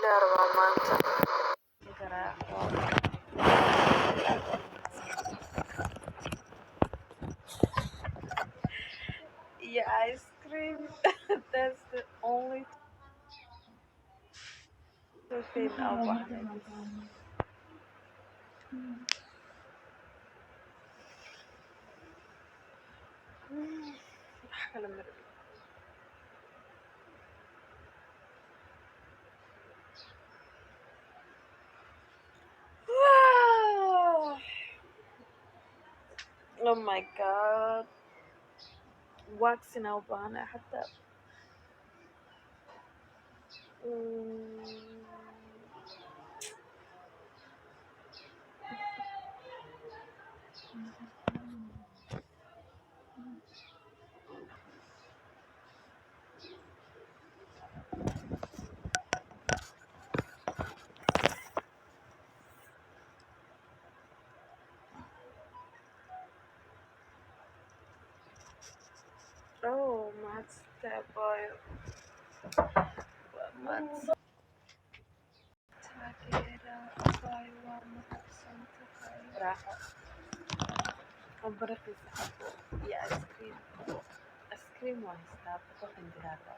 لا ربع maanta yeah, ice cream. That's the only two things I'll buy. كلام مربي. Oh my god. Waxing Albana حتى oh Mats boy Mats راحة وبرقي سحبه يا ايس كريم وهيستاب بطن جراتا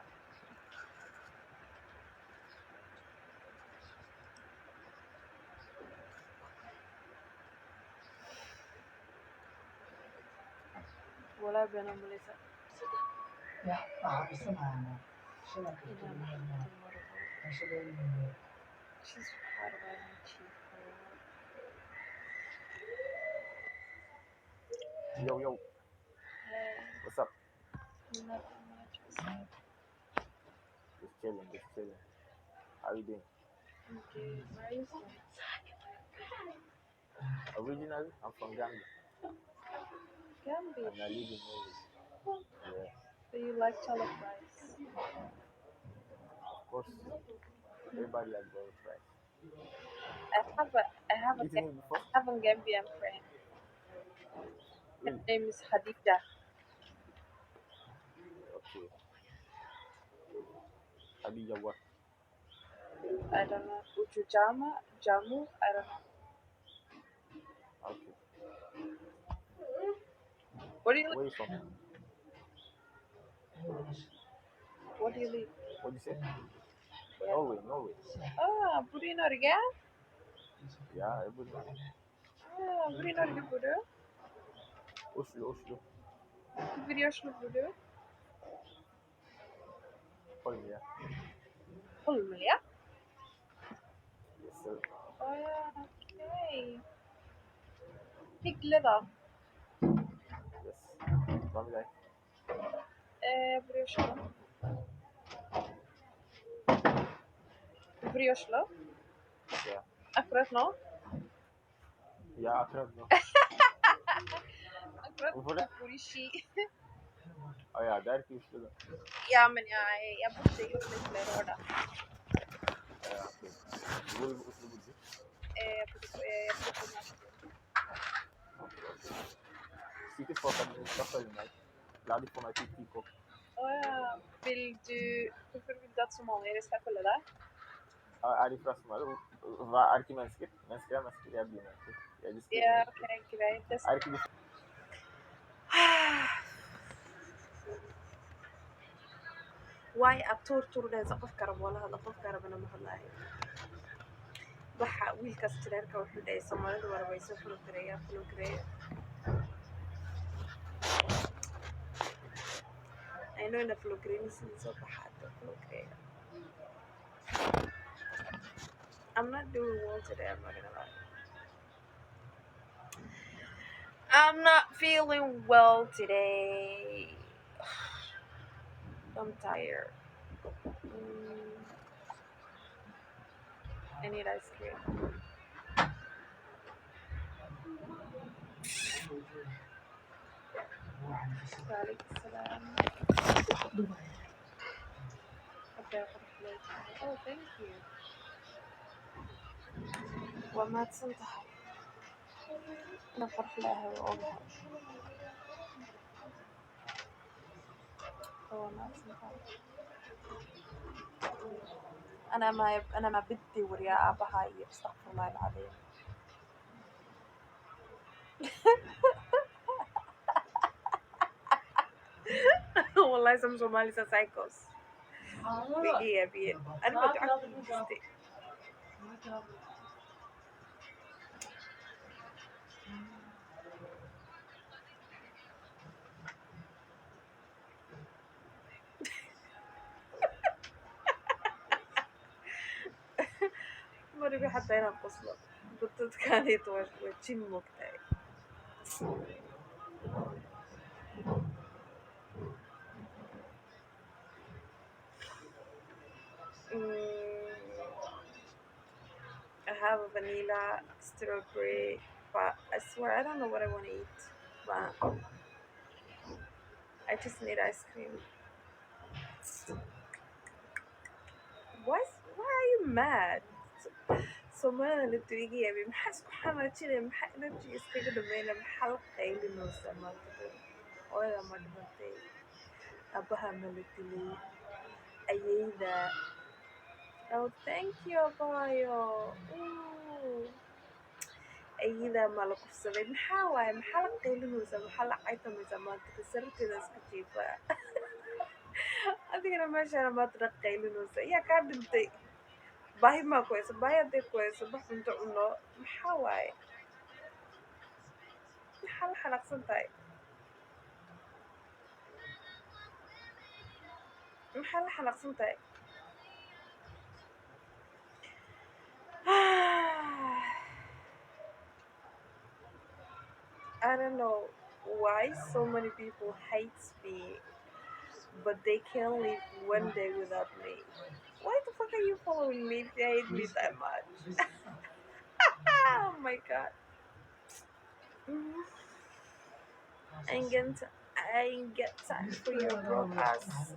ولا بينا مليسة يا عارفة معنا شو لك she's horrible and cheap. Yo, Hey, what's up? nothing much. What's up? Just chilling. How you doing? I'm good. Where are you from? Originally, I'm from Gambia, Gambia. and I live in Norway. Yeah, So you like jollof rice? of course. Everybody likes jollof rice. I have Eating it before? a Gambian friend. Her Really? name is Khadija. Okay. Khadija what? I don't know. Ujujama? Jamu? I don't know. Okay. Where do you live? Where you from? What do you live? What you say? Yeah. Norway. Ah, burde i Norge? Yeah, everybody. Ah, burde i Norge bor du? Oslo. Hvor i Oslo bor du? Holmlia. Holmlia? Yes, sir. Å ja, ok. Hyggelig, da. Yes. Hva med deg? Jeg bor i Oslo. Du bor i Oslo? Ja. Akkurat nå? Ja, akkurat nå. Akkurat Hvorfor det? nå bor i Ski. Å ja, det er ikke Oslo, da. Ja, men jeg bodde i Oslo i flere år, da. Ja, ok. Hvor i Oslo bodde du? Jeg bodde på Marken. Sikkert folk at du skal følge meg. La de få meg til TikTok. Å ja. Hvorfor vil du at somaliere skal følge deg? Er de fra Somalia? Er det ikke mennesker? Mennesker er mennesker. Jeg blir mennesker. Jeg elsker Ja, mennesker. ok, greit. Er det ikke de واي أطور ده قف كرب ولا هذا قف كرب أنا محلاي بح ويل كاسترير كوحدة ده سمارة دوار ويسو فلوكريا I know in the فلوكريني سنسو بحات فلوكريا I'm not doing well today, I'm not gonna lie. I'm not feeling well today. I'm tired. I need ice cream. وعليكم السلام. Okay, oh, thank you. وما تصنتها أنا فرح لها وأوضح وما تصنتها أنا ما بدي وريا أبهاي، استغفر الله العظيم. والله some Somalis are psychos. بيجي يا بيه أنا بدي أعطي. مرة في حتى هنا قصة بطلت كانت وشين مقطعي. I have a vanilla, strawberry, but I swear I don't know what I want to eat. But I just need ice cream. Why are you mad? Soomaalida la tuigaya maxaa isku xamaajinaya maxaa energy iskaga dhameynaya maxaa la qaylinaysa maanta hooyada ma dhimatay abaha ma la dilay ayeyda oh thank you abayo ayeyda ma la kufsaday maxaa waaye maxaa la qaylinaysa maxaa la caytamaysa maanta kasarteeda iska jiifa adigana meeshaana maanta dha qaylinaysa yaa kaa dhintay baahi maa ku hayso baahi hadday ku hayso bax cunto cuno maxaa waaye maxaa la xanaaqsan tahay maxaa la xanaaqsan tahay I don't know why so many people hate me but they can't live one day without me. Why the fuck are you following me if you hate me that much? Oh my god. I ain't get time for your broke ass.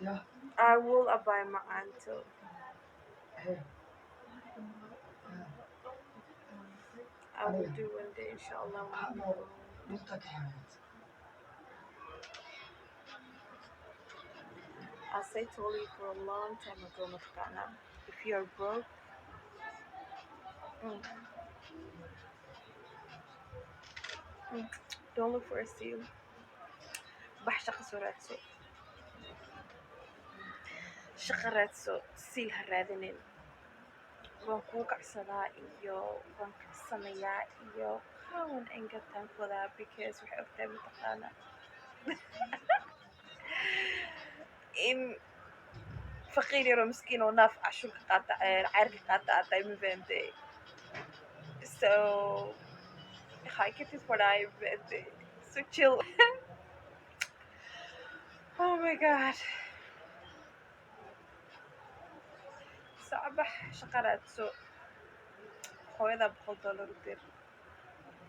Yeah. I will buy my aunt too. Hey. I will do one day inshallah. Dhulka ka xamaad. As I told you for a long time ago, Matkana, if you're broke, don't look for a steal. Bax shaqo soo raadso. Shaqo raadso, steal ha raadinin. Waan kuu kacsadaa iyo waan kacsanayaa iyo qawan ain't got time for that because waxay ogtahay mataqaana in faqiir yaroo miskiin oo naaf cashuurka qaata cayrka qaata aad tahay ma fahantay so hikatid fadhaay ma fahantay so chill oh my god sacabax shaqa raadso hooyadaa $100 u dir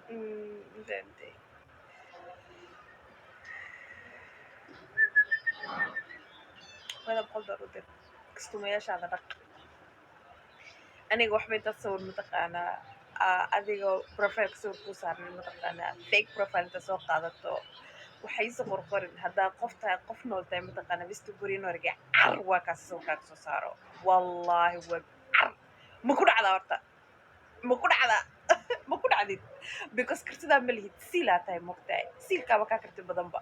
ma fahantay hooyadaa $100 u dir kastumayaashaada dhaq aniga waxbay dad sawir mataqaanaa adigoo profileka sawir kuu saarnay mataqaanaa fake profile inta soo qaadato waxay isu qorqorin haddaa qof tahay qof nool tahay mataqaanaa bista guryin wargay car waa kaas sawirkaaga soo saaro wallaahi waa car ma ku dhacdaa horta ma ku dhacdaa ma ku dhacdid because kartidaa ma lihid siilaa tahay mogtahay siilkaaba kaa karti badanba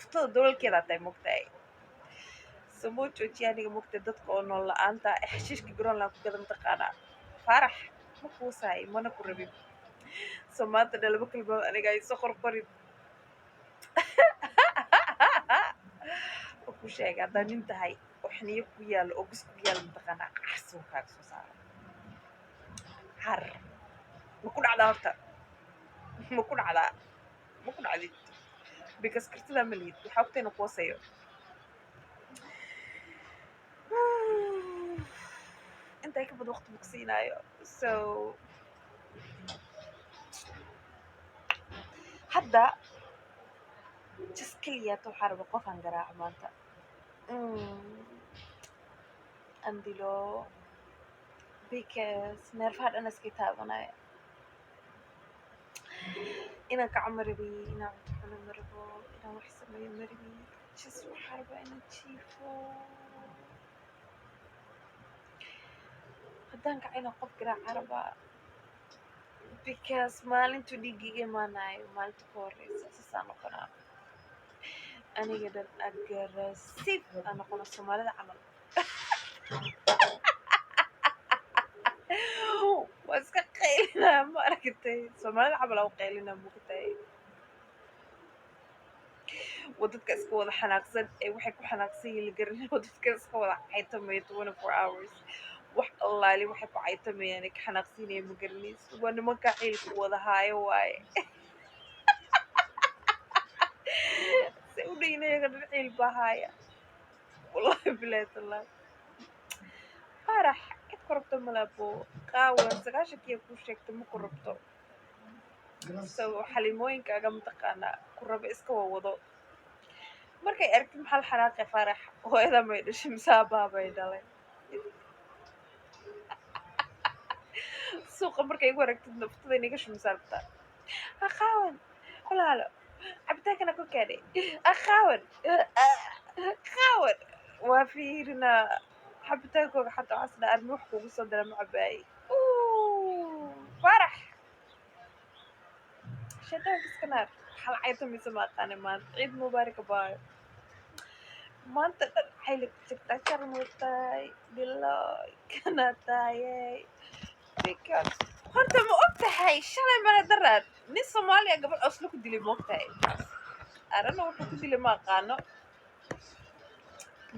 futada dolalkeedaa tahay mogtahay soo joojiya aniga mogtahay dadka oo nool la-aanta xashiishka garoonland ku gada mataqaanaa faarax ma kuusahay mana ku rabin soo maanta dhalabo kalmood aniga ay soo qorqorin oo ku sheegay haddaa nin tahay oo xiniyo ku yaalo oo gus ku yaalo mataqaanaa car sawirkaaga soo saaro car ma ku dhacdaa horta ma ku dhacdaa ma ku dhacdid because kartidaa ma lihid waxaa ogtayna kuwasayo intay ka bad waqti bugsiinaayo so hadda just keliyaata waxaa raba qofaan garaaco maanta andilo because neerfaha dhan iskay taabanaya inaan kaco ma rabi inaan cunto cuno ma rabo inaan wax sameeyo ma rabi just waxaa rabaa inaan jiifo haddaan kacayna qof garaaca rabaa because maalintu dhiigiga imaanayo maalinta ka horeysa sasaan noqonaa aniga dhan agrasiif aan noqona soomaalida camal waa iska qaylinaa ma aragtay soomaalida camal aa u qaylinaa mugtay wadadka iska wada xanaaqsan ee waxay ku xanaaqsan yihiin la garanin wadadka iska wada caytamaya 24 hours wax allaali waxay ku caytamayaan ay ka xanaaqsiinaya ma garanayso waa nimanka ciilka wada haayo waaye se u dhaynayaga dhan ciil baa haaya wallahi bilaahi tallahi farax cid ku rabto malaabo qaawan sagaashankiya kuu sheegta ma ku rabto so xalimooyinkaaga mataqaanaa ku raba iska wawado markay aragtid maxaa la xanaaqay farax hooyada may dhashay misaabaha bay dhalay suuqa markay igu aragtid naftada inaga shumsaartaa aqaawan walaalo cabitaankana ku keenay aqaawan qaawan waa fiirinaa cabitaankooga xataa waxaasna armi wax kugu soo dara ma cabaayey farax shaytaanka iska naar waxaa la caytamaysa ma aqaani maanta ciid mubaaraka baayo maanta dhan xayla ku jirtaa jarmutay biloy kana taayay because horta ma og tahay shalay mara daraad nin soomaaliya gabadh oslo ku dilay ma og tahay arana wuxuu ku dilay ma aqaano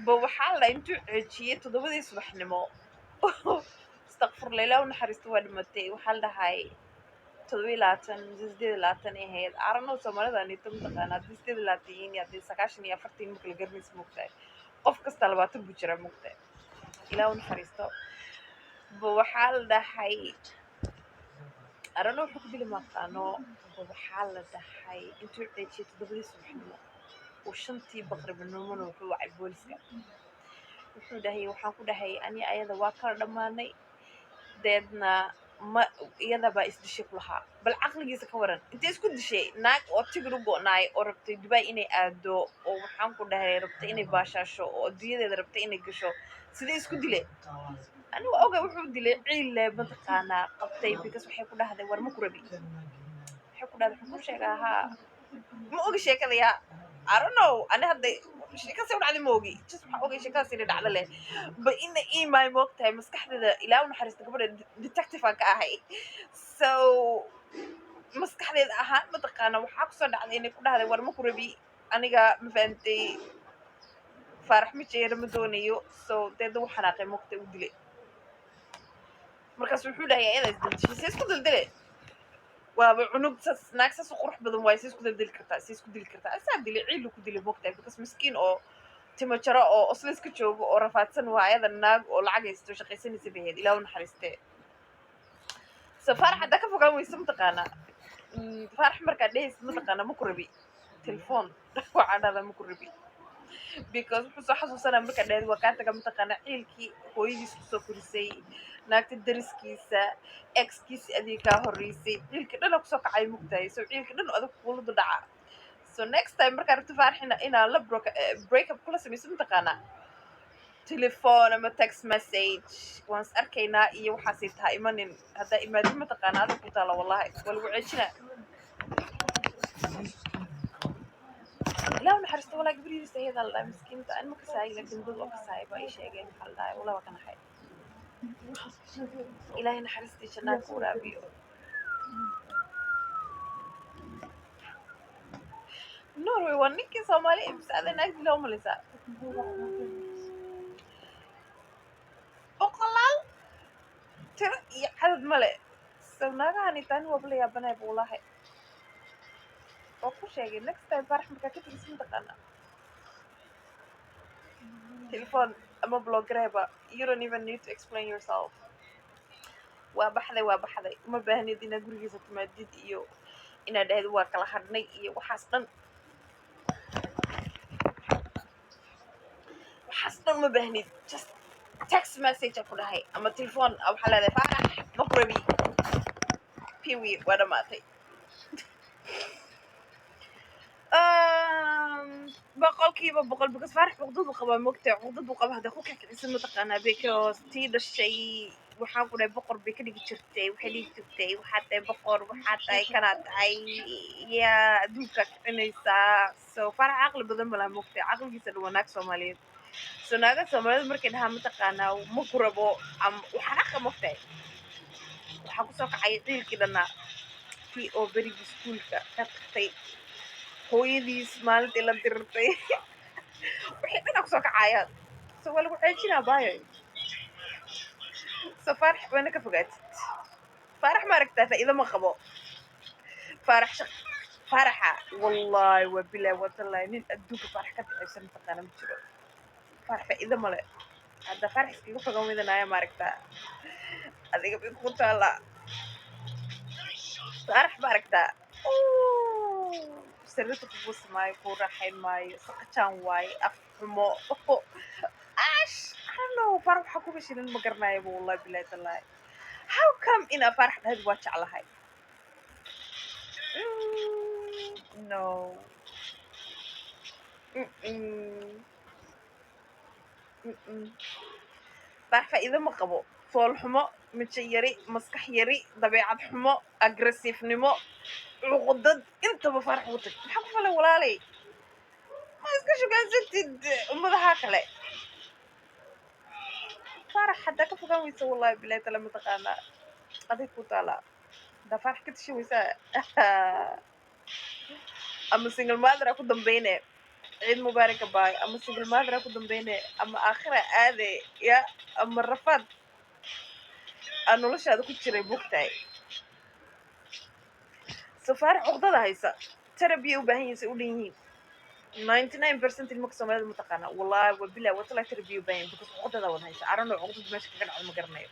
ba waxaa la intuu ceejiyey 7 subaxnimo astaqfirullah ilaa u naxariisto waa dhimatay waxaa la dhahay 7 ahayd arano soomaalida anita mataqaana haddii 7 yihiin iyo haddii 94 ma kala garanaysa ma og tahay qof kasta 20 buu jiraa ma og tahay ilaa u naxariisto ba waxaa la dhahay arano wuxuu ku dilay ma aqaano ba waxaa la dhahay intuu ceejiyey 7 subaxnimo oo 5 baqribnimona wuxuu wacay booliska wuxuu dhahay waxaan ku dhahay ani ayada waa kala dhammaanay deedna ma iyada baa isdishay ku lahaa bal caqligiisa ka waran intay isku dishay naag oo tigir u go'naay oo rabtay dubai inay aado oo waxaan ku dhahay rabtay inay baashaasho oo adduunyadeeda rabtay inay gasho sidee isku dilay anigu oga wuxuu dilay ciille mataqaanaa qabtay because waxay ku dhahday war ma ku rabi waxay ku dhahday wuxuu ku sheegaa haa ma ogi sheekada yaa I don't know ani hadday sheeka soo dhacday ma ogi just waxaa ogay sheekadaas inay dhacdo leh ba ina imaay ma og tahay maskaxdeeda ilaa u naxariista gabadha detective aan ka ahay so maskaxdeeda ahaan mataqaana waxaa kusoo dhacday inay ku dhahday war ma ku rabi aniga ma fahantay faarax ma jeera ma doonayo so deeda u xanaaqay ma ogtay u dilay markaas wuxuu dhahay ayada isdildishay see isku dildile waaba cunug saas naag saas u qurux badan waaye see isku dildili kartaa see isku dili kartaa asaa dilay ciilu ku dilay ma og tahay because miskiin oo timo jaro oo osla iska joogo oo rafaadsan waa ayada naag oo lacag haysto shaqaysanaysa bay ahayd ilaa u naxariistee so faarax haddaa ka fogaan weysa mataqaanaa faarax markaa dhehaysa mataqaanaa ma ku rabi telefoon waxaa dhahdaa ma ku rabi because wuxuu soo xasuusanaa markaa dheed waa kaa taga mataqaanaa ciilkii hooyadiis kusoo korisay naagta dariskiisa exkiisi adig kaa horreysay ciilka dhana kusoo kacay mugtahay so ciilka dhan adag kuuladu dhaca so next time markaa rabto faarax inaa la breakup kula samayso mataqaanaa telephone ama text message waan is arkaynaa iyo waxaasay tahay imanin haddaa imaadin mataqaanaa adag ku taala wallahi waa lagu ceejinaa ilaa naxariisto walaa gabridiisa ayadaa la dhahay miskiinta an ma kasaayay laakiin dad oo kasaayay baa ii sheegeen maxaa la dhahay walaa waa ka naxay ilaahay naxariistii jannaa ku waraabiyo norway waa ninkii soomaali imsaada naagdi loo malaysaa boqolaal tiro iyo cadad male so naagahani taani waaba la yaabanayba wallaahi oo ku sheegay next time farax markaa ka tegis mataqaana telephone ama blogreba you don't even need to explain yourself waa baxday uma baahnid inaad gurigiisa timaadid iyo inaad dhahdo waa kala hadhnay iyo waxaas dhan uma baahnid just text message ku dhahay ama telephone waxaa leedahay farax ma ku rabi period waa dhamaatay boqolkiiba boqol because faarax cuqdad uu qabaa mogta cuqdad uu qaba hadda ku kicisa mataqaanaa because tii dhashay waxaan ku dhahay boqor bay ka dhigi jirtay waxay dhigi jirtay waxaa tahay boqor waxaa tahay kanaa tahay yaa adduunka kicinaysaa so faarax caqli badan malaa mogta caqligiisa dhan waa naag soomaaliyeed so naaga soomaaliyeed markay dhahaa mataqaanaa ma ku rabo ama waxaan aqa mogtahay waxaa kusoo kacay ciilkii dhannaa kii oo berigii iskuulka ka tagtay hooyadiis maalintii la dirirtay wixii dhanaa kusoo kacayaan so waa lagu ceejinaa baayo so faarax waana ka fogaatid faarax ma aragtaa faa'iido ma qabo faaraxa wallahi waa bilaa watallahi nin adduunka faarax ka dacaysan mataqaana ma jiro faarax faa'iido male hadda faarax iskaga fogan wedanaya ma aragtaa adiga bay ku taallaa faarax ma aragtaa sirrita kugu samaayo kuu raaxayn maayo saqajaan waaye af xumo ash I don't know faarax waxaa kuga shirin ma garanaayaba wallahi bilahi tallahi how come inaa faarax dhahayd waa jeclahay no faarax faa'iido ma qabo fool xumo mijo yari maskax yari dabeecad xumo aggressivenimo cuqdad intaba faarax ugu tag maxaa ku falay walaalay ma iska shugansatid ummadaha kale faarax haddaa ka fogaan weysa wallahi bilahi tala mataqaanaa adig ku taalaa haddaa faarax ka tashan weysaa ama single mother ku dambeyne ciid mubaaraka baay ama single mother ku dambeyne ama aakhira aade ya ama rafaad aa noloshaada ku jiray bugtahay so faarax cuqdada haysa terabiya u baahan yihiin say u dhan yihiin 99% ilmaka soomaalida mataqaana wallahi waa bilaa watala terabiya u baahan yihin because cuqdada wada haysa arano cuqdada meesha kaga dhacdo ma garanayo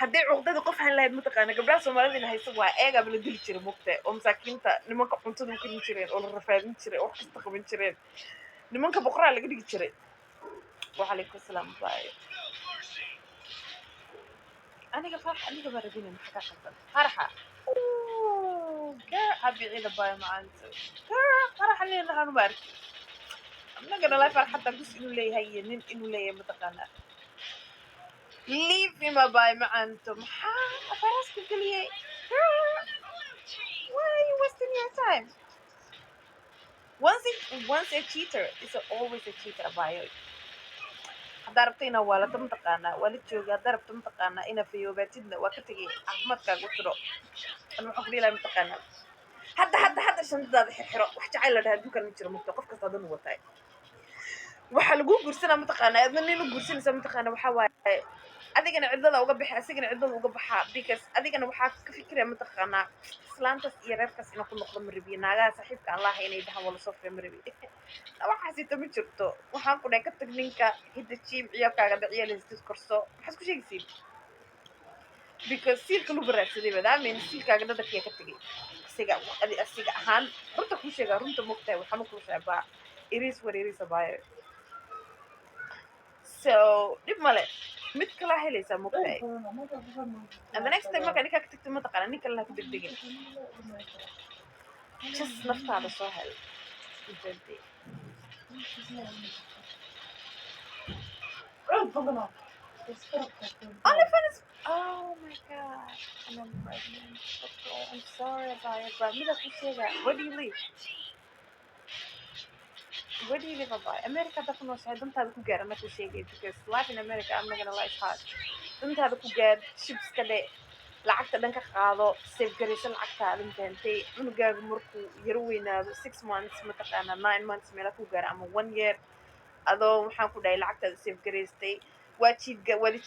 hadday cuqdada qof han lahayd mataqaana gabdhaha soomaalida ina haysa waa eegaaba la dili jiray mugta oo masaakiinta nimanka cuntada u karin jireen oo la rafaadin jiray oo wax kasta qaban jireen nimanka boqoraa laga dhigi jiray wacalaykum asalaam baayo aniga farax aniga baa rabina maxaa ka qaldan faraxa girl habiciida baayo macaanta girl faraxa nin lahaanu ma arki anaga dhalay farax hataa gus inuu leeyahay iyo nin inuu leeyahay mataqaanaa leave him baayo macaanto maxaa faraska geliyey girl why are you wasting your time once a cheater is always a cheater baayo haddaa rabta inaa waalata mataqaanaa waa la jooga haddaa rabta mataqaanaa inaa fayoobaatidna waa ka tegay caafimaadkaaga u tiro ana waxaan ku dhiilaa mataqaanaa hadda shandadaada xirxiro wax jacayl la dhaha adduunkan ma jiro mugto qof kasta hadan u wataay waxaa lagu guursanaa mataqaanaa adna nin u guursanaysa mataqaanaa waxaa waaye adigana cidlada uga baxa asigana cidlada uga baxaa because adigana waxaa ka fikiraya mataqaanaa islaantaas iyo reerkaas inaa ku noqdo ma rabiyo naagaha saaxiibka aan laahay inay dhahaan wala soo fira ma rabiyo waxaasita ma jirto waxaan ku dhahay ka tag ninka hidda jiib ciyaalkaaga dhaciyaal haystid korso maxaad ku sheegaysiin because siilka lagu raadsaday badaamin siilkaaga dhadarkiya ka tegay asiga ahaan runta kuu sheegaa runta mogtahay waxaan kuu sheebaa iris war iris abaayo so dhib male mid kalaa helaysaa mogtahay and the next time markaa ninkaa ka tagto mataqaana nin kalena ku degdegin just naftaada soo hel ujeedee OnlyFans is oh my god and I'm pregnant okay I'm sorry about it but mida ku sheega where do you live about America hadda ku nooshahay dantaada ku gaar ana ku sheegay because life in America I'm not gonna lie it's hard dantaada ku gaar shibska dhe lacagta dhan ka qaado save garayso lacagtaada inteentay cunugaaga markuu yaro weynaado 6 months mataqaana 9 months meela ku gaara ama 1 year adoo waxaan ku dhahay lacagtaada save garaystay waad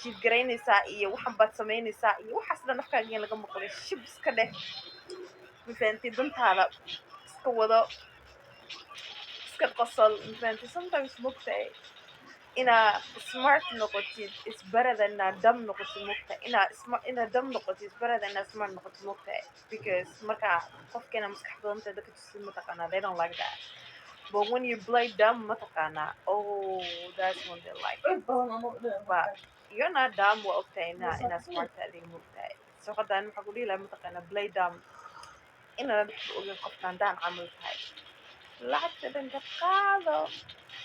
jiid garaynaysaa iyo waxan baad samaynaysaa iyo waxaas dhan afkaaga laga maqlay shib iska dheh mafahantay dantaada iska wado iska qosol mafahantay sometimes mogtahay inaa smart noqotid is better than inaa dumb noqotid mogtahay inaa dumb noqotid is better than inaa smart noqotid mogtahay because markaa qofkeena maskax badanteeda ka tusid mataqaanaa they don't like that but when you play dumb mataqaanaa oh that's when they like it. But you're not dumb waa ogtahay inaa smart adiga mogtahay so haddaan maxaa ku dhihi lahaa mataqaanaa play dumb inaadan waxba ogin qofkaan daan camal tahay lacagta dhan ka qaado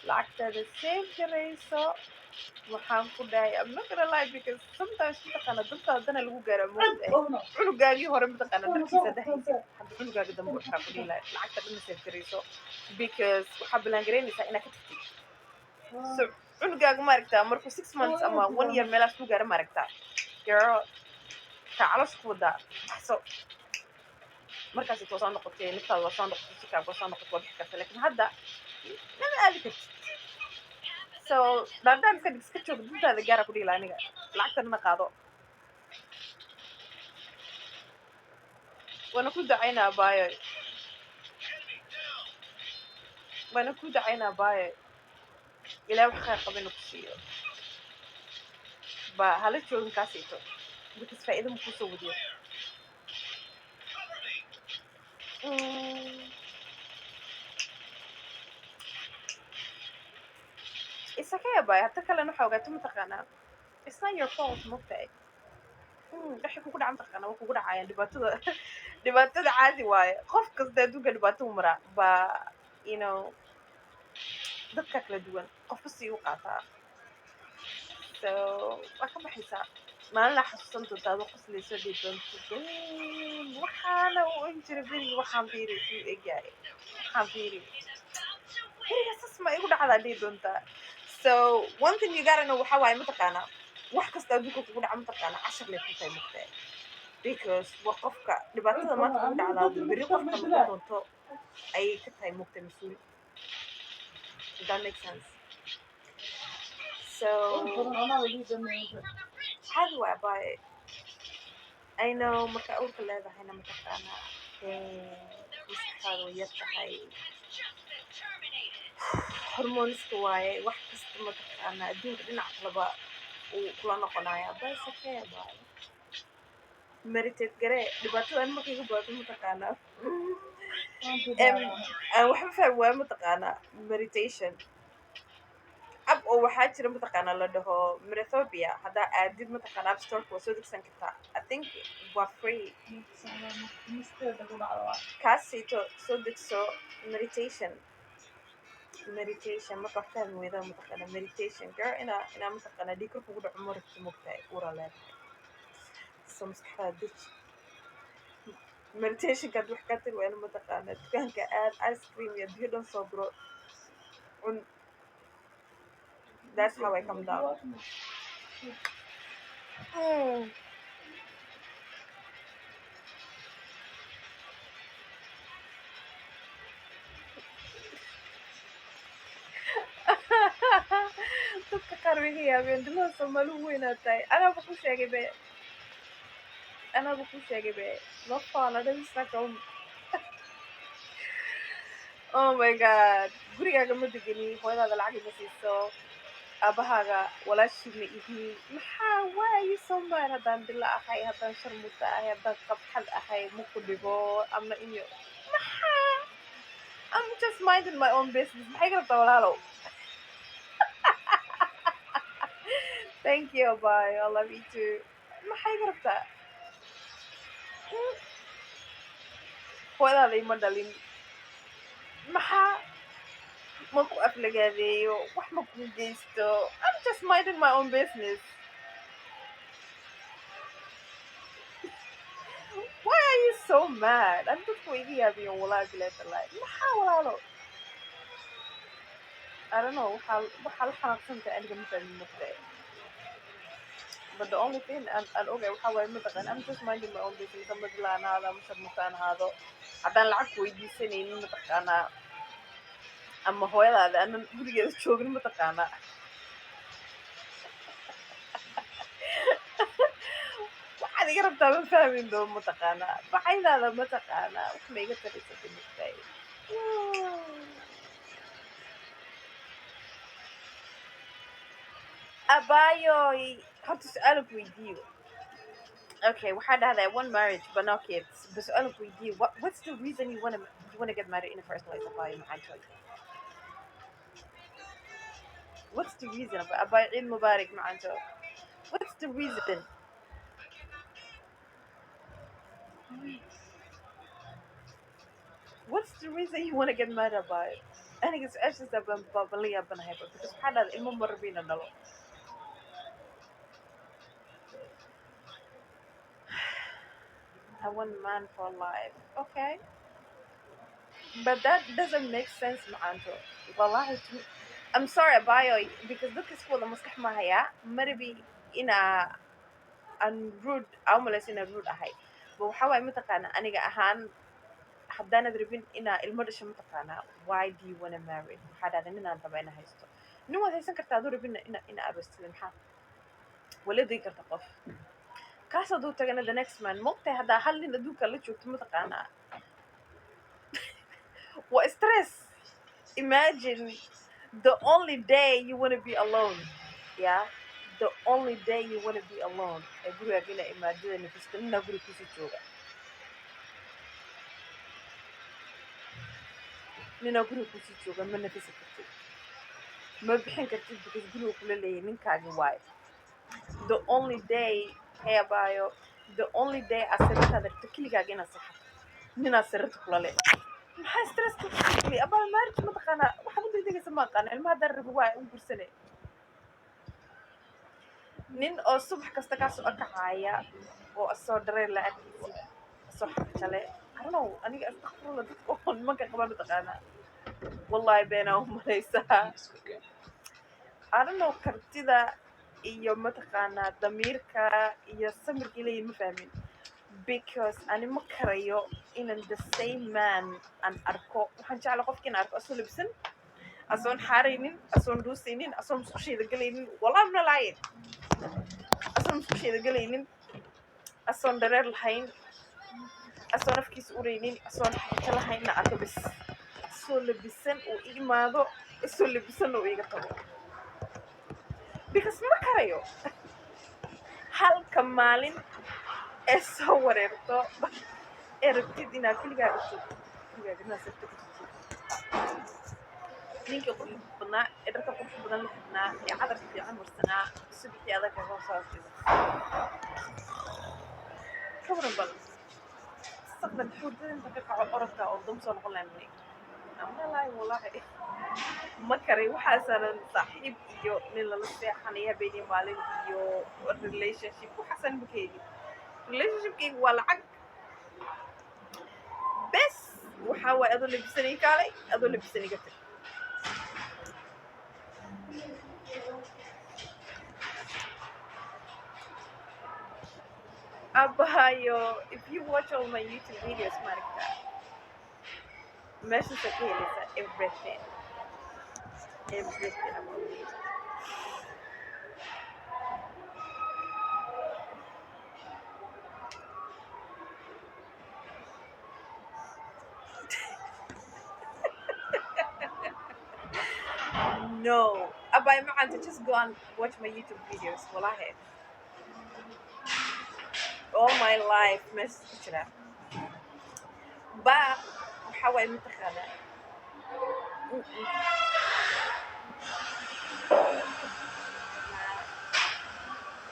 lacagtaada save garayso waxaan ku dhahay I'm not gonna lie because sometimes mataqaana dadka haddana lagu gaara moogtahay cunugaagii hore mataqaana darkiisa dahaysa hadda cunugaaga dambe waxaa ku dhihi lahay lacagta dhan save garayso because waxaa ballaangaraynaysaa inaad ka tagtid so cunugaaga maaragtaa markuu 6 months ama 1 year meelaas ku gaara maaragtaa girl kaa caloosha ku wadaa baxso markaas intuu soo noqotay naftaada waa soo noqotay jikaaga waa soo noqotay waa bixi karta laakiin hadda lama aadi kartid so daadaan iska joog dintaada gaara ku dhihi laha aniga lacagtana qaado waana ku dacaynaa baayo waana ku dacaynaa baayo ilaa wax khayr qabina ku siiyo ba hala joogin kaasayto because faa'iido ma kusoo wadiyo it's okay baayo hadda kalena waxaa ogaato mataqaanaa it's not your fault mogtahay waxay kugu dhaca mataqaanaa waa kugu dhacayaan dhibaatada caadi waaye qof kasta adduunka dhibaato u maraa ba you know dadka kala duwan qofka sii u qaataa so waa ka baxaysaa maalin xasuusan doonta adoo qoslayso dhii doonto waxaana u oran jira berigi waxaan fiiri suu egyahay waxaan fiiri beriga sas ma igu dhacdaa dhii doontaa so one thing you gotta know waxaa waaye mataqaanaa wax kasta adduunka kugu dhaca mataqaanaa cashar lay ku tahay mogtahay because waa qofka dhibaatada maanta kugu dhacdaa berri qofka noqon doonto ayay ka tahay mogtahay mas-uul that makes sense so caadi waa baaye I know marka awrka leedahayna mataqaanaa maskaxaada way yar tahay hormoniska waaye wax kasta mataqaanaa adduunka dhinac kaleba uu kula noqonaya basakee baaye meditate garee dhibaatadan marka iga baato mataqaanaa waxba fahmi waaya mataqaanaa meditation ab oo waxaa jira mataqaanaa la dhaho merathopia haddaa aadid mataqaanaa app storeka waa soo degsan kartaa I think waa free kaasayto soo degso meditation marka wax fahmi weydaa mataqaanaa meditation girl inaa mataqaanaa dhiigkar kugu dhaco maragta mogtahay ura leedahay so maskaxdaada deji meditationka ad wax kaa tiri waa ina mataqaanaa dukaanka aad ice cream iyo biyo dhan soo guro cun that's how I come down dadka qaar way ka yaabeen dilada soomaalihu weynaa tahay anaaba ku sheegay be no faala dhabisakom oh my god gurigaaga ma degani hooyadaada lacag ima siiso aabahaaga walaashii ma ihi maxaa waayi soomaal haddaan dila ahay haddaan sharmuta ahay haddaan qabxad ahay maku dhibo ama iyo maxaa I'm just minding my own business maxay ka rabtaa walaalow thank you bye I love you too maxay ka rabtaa hooyadaada ima dhalin maxaa maku aflagaadeeyo wax maku geysto I'm just minding my own business why are you so mad an dadku iga yaabiyo walaa bilaadalay maxaa walaalo I don't know waxaa la xanaaqsanta aniga mafahmin mogtahay but the only thing aan ogay waxaa waaye mataqaan I'm just minding my own business ama dilaan ahaado ama sharmutaan ahaado haddaan lacag weydiisanaynin mataqaanaa ama hooyadaada aanan gurigeeda joogin mataqaanaa waxaad iga rabtaa ma fahmin doo mataqaanaa bacaydaada mataqaanaa wax ma iga tarisatay mogtahay abaayoy horta su-aal ku weydiiyo okay waxaa dhahdaa one marriage but no kids but su-aal ku weydiiyo what's the reason you wanna get married in the first place abaayo maxaa joy what's the reason abaayo ciid mubaarak macanto what's the reason what's what's the reason you want to get mad about it aniga su-aashaasa baan la yaabanahay because waxaa dhahda ilmo ma rabiina dhalo I want man for life okay but that doesn't make sense macanto wallahi I'm sorry abayo because dadka isku wada maskax mahaya marabi inaa aan rude amalaysa inaa rude ahay ba waxaa waaye mataqaana aniga ahaan haddaanad rabin inaa ilmo dhasho mataqaanaa why do you wanna marry waxaa dhahda ninaan raba ina haysto nin waad haysan kartaa aduu rabin ina arostida maxaa waladii karta qof kaas hadduu tagana the next man mogtahay haddaa hal nin adduunka la joogto mataqaanaa waa stress imagine the only day you wanna be alone yeah the only day you wanna be alone ee gurigaaga inaa imaadada nafista ninaa guriga kusii jooga ninaa guriga kusii jooga ma nafisi kartid ma bixin kartid because guriga kula leeyahay ninkaagi waayo the only day hey abayo the only day aad sariirtaada rabto keligaaga inaad saxato ninaad sariirta kula le maxaa stresska abayo marriage mataqaanaa waxaad u degdegaysa ma aqaana ilmaha haddaan rabi waa u gursane nin oo subax kasta kaasoo akacaaya oo asoo dareen la arkaysid asoo xarjale arnow aniga astakfirullah dadka oo nimanka qabaan mataqaanaa wallahi beenaa u malaysaa arnow kartida iyo mataqaanaa damiirka iyo samirka leeyihin ma fahmin because ani ma karayo inan the same man aan arko waxaan jecla qofka in arko asoo labsan asoon xaaraynin asoon dhuusaynin asoon musqusheeda galaynin wallahi mna laayin asoon musqusheeda galaynin asoon dareer lahayn asoon afkiisa uraynin asoon xarka lahaynna arko bis asoo labisan uu i imaado asoo labisanna uu iga tago because ma karayo halka maalin ee soo wareerto ee rabtid inaad keligaaga joogto keligaaga inaad sirto ku ninkii qurux badnaa ee dharka qurux badan la xidhnaa ee cadarka fiican marsanaa subixii adaga hoo saartida ka waran bal saqdan xuurdada inta ka kaco orodka oo dam soo noqon lahayn amalaahi wallahi ma karay waxaasanan saaxiib iyo nin lala seexanaya habeenii maalin iyo relationship waxaasan ma keeni relationshipkayga waa lacag bes waxaa waaye adoo labisanay kaalay adoo labisanay ka tag abahayo if you watch all my YouTube videos maragta meeshaasa ka helaysaa everything about me no abay macanta just go and watch my YouTube videos wallahi all my life meesha ku jira ba waxaa waaye mataqaana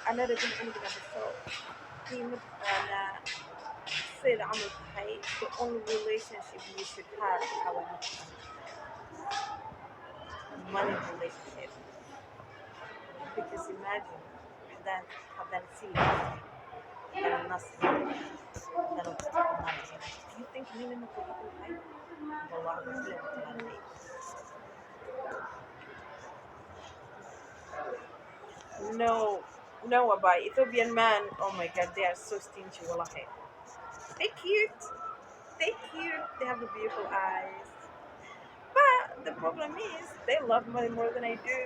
ana rabin aniga dhaso kii mataqaana sayda camal tahay the only relationship you should have waxaa waaye mataqaana money relationship because imagine haddaan sii النصر لو do you think مين انه كل هاي والله مسلم تمام no about Ethiopian man oh my god they are so stingy wallahi they cute they have the beautiful eyes but the problem is they love money more than I do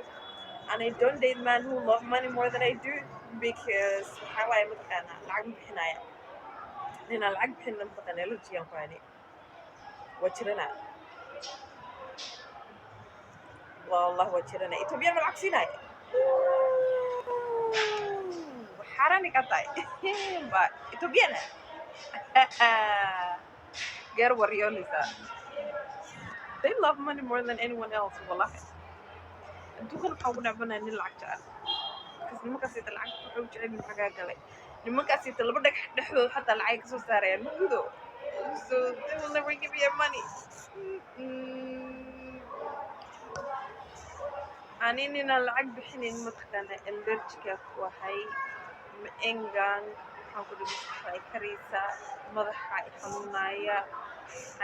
and I don't date men who love money more than I do because waxaa waaye mataqaana lacag ma bixinaya ninaan lacag bixinna mataqaana allergigan ku hani waa jiranaa wallah waa jiranaa Ethiopian ma lacag siinaya xaarani ka tahay ba Ethiopian geer waryoonaysaa they love money more than anyone else wallahi adduunkan waxaa ugu necbanaya nin lacag jecel nimankaasita lacag wuxuu jecel min xagaa galay nimankaasita laba dhagax dhexdooda xataa lacag kasoo saarayaan ma gudo so they will never give you money أنينا العق بحنين متقنة الليرجيكا وهي إنجان حاول مسحة كريسة مضحة حنونايا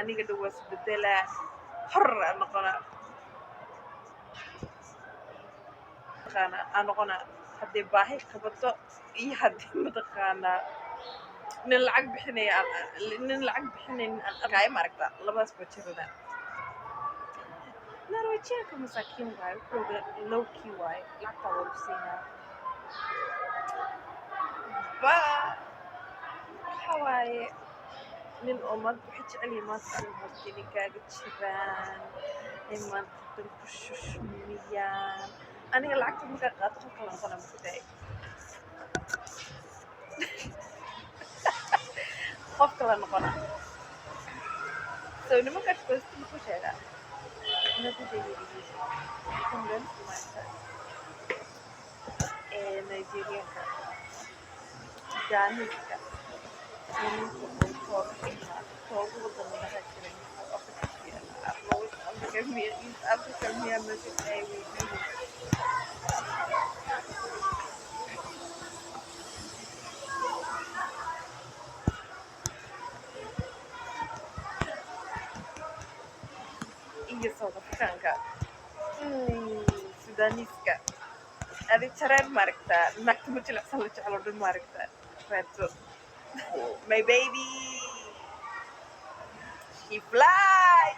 أني قد وس بدلا حر أنا قنا حد باهي خبطة حد متقنة نلعق بحنين نلعق بحنين الأرجاء مركتا لباس بتشرنا نرويجيك مساكين واي وحوق لوكي واي لعبتا وبسينا با حواي nin oo maanta waxay jecel yihiin maanta in hortini kaaga jiraan ay maanta dan ku shushmiyaan aniga lacagta markaa qaato qofka la noqona makudaay qofka la noqona so nimankaas koosti muku sheegaa nigerianka janiska iyo South Africanka Sudaniska adi jareer maaragtaa naagta ma jilicsan la jeclo dhan maaragtaa raadso my baby she fly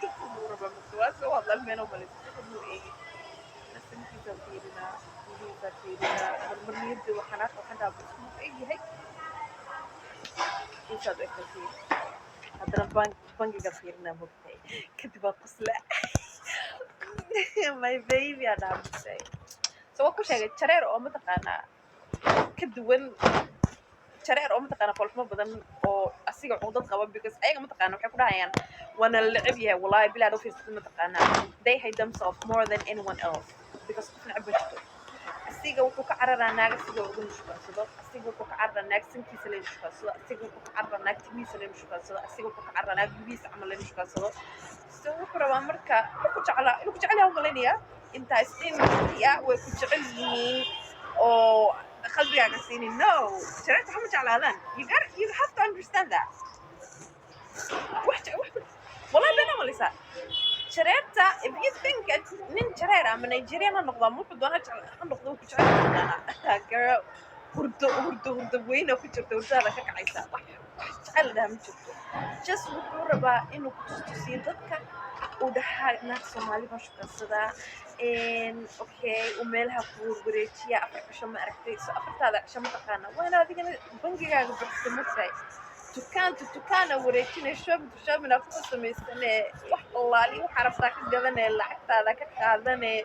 raba masuwaas oo hadal meel oo balis oo eegi nasinkiisa fiirina wiilka fiirina marmarniyada waxanaad waxaan dhaafay isku eeyahay inta dadka haddana bangiga fiirina mugtay kadib waa qosla my baby aan dhaafay so waa ku sheegay jareer oo mataqaanaa ka duwan jareer oo mataqaanaa qolfmo badan oo asiga cudad qaba because ayaga mataqaanaa waxay ku dhahayaan wana lacib yahay wallahi bilaa dhoo fiirsan mataqaanaa they hate themselves more than anyone else because qof nacab jirto asiga wuxuu ka cararaa naaga asiga ugu nushqansado asiga wuxuu ka cararaa naag sankiisa la nushqansado asiga wuxuu ka cararaa naag timiisa la nushqansado asiga wuxuu ka cararaa naag gudihiisa camal la nushqansado so wuxuu rabaa marka inuu ku jecel yahay malaynayaa intaas in ya way ku jecel yihiin oo qalbigaaga siinin no jareerta waxma jeclaadaan you have to understand that wallahi bena malisa jareerta if you think nin jareer ama Nigerian ha noqdo ama wuxuu doona ha noqdo wuxuu jecel girl hurdo weyna ku jirta hurdada ka kacaysa wax jecel dhaha ma jirto just wuxuu rabaa inuu ku tusiyo dadka uu dhahaa naag Soomaali baa shaqaysadaa okay umeelaha ku wareejiya afar cisho ma aragtay so afartaada cisho ma taqaana waana adigana bangigaaga baxsa martay dukaana wareejinay shoobina ku samaysane wax allaali waxa rabtaa ka gadanee lacagtaada ka qaadanee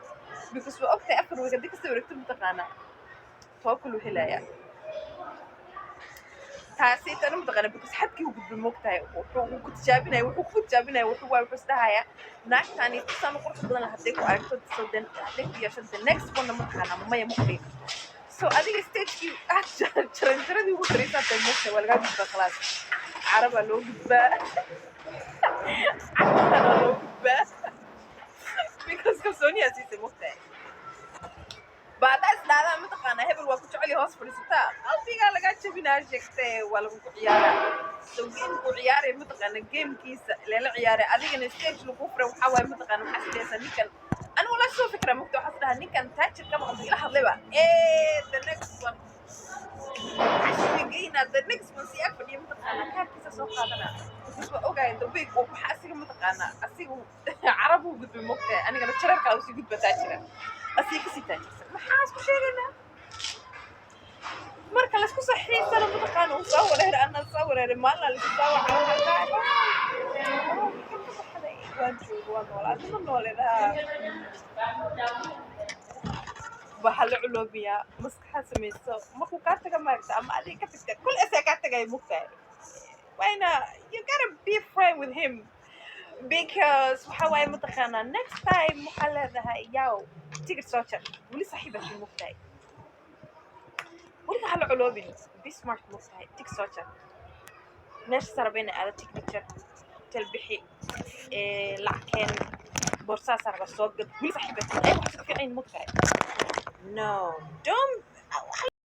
because waa ogtahay afar week haddii kasoo wareegto ma taqaana tookulu helaya taasi tan mataqaana because xadkii uu gudbay moogtahay wuxuu ku tijaabinaya wuxuu isdhahaya naagtani tusaan qurux badan hadday ku aragto so then hadday ku yeesho the next one mataqaana maya ma qori so adiga stagekii jaranjaradii ugu daraysaa tay moogtahay waa lagaa gudbaa khalaas carabaa loo gudbaa carabaa loo gudbaa because kalsooniyaa siisay moogtahay بعدها استعلا متقنا هبل وكتعلي هوس فريستا قلبي قال لك جبنا شكتي ولا عيارة سوين عيارة متقنا جيم كيس لا عيارة أديك نستيج لكفر وحواي متقنا حسيت نيكن أنا ولا شو فكرة مكتوب حسها نيكن تاجر كم قصدي لها لبا إيه the next one عشان جينا the next one سياق بدي متقنا كان كيس سوق هذا بس أوجا يدبيك وحاسك متقنا أسيق عربه قد بمكتة أنا قلت شرك أو سيقول بتاجر أسيق سيتاجر maxaa isku sheegaynaa marka la isku saxiixsano mataqaan uu soo wareer ana soo wareer maalna la soo wareer waan joogo waan noolaa ma nooleedaa waxa la culoobiyaa maskaxa samayso markuu ka taga maarta ama adiga ka tagta kul asaa ka tagay mugtaay wayna you gotta be friend with him because waxa waaye mataqaanaa next time waxa leedahay yaw ticket soo jar weli saaxiibadii mugtahay weli hala culoobin be smart mugtahay ticket soo jar meesha sarabeyna aada ticket jar talbixi lacag keen بورصة صار بسوق قد كل صاحبتي أي واحد في عين مقطع. No, don't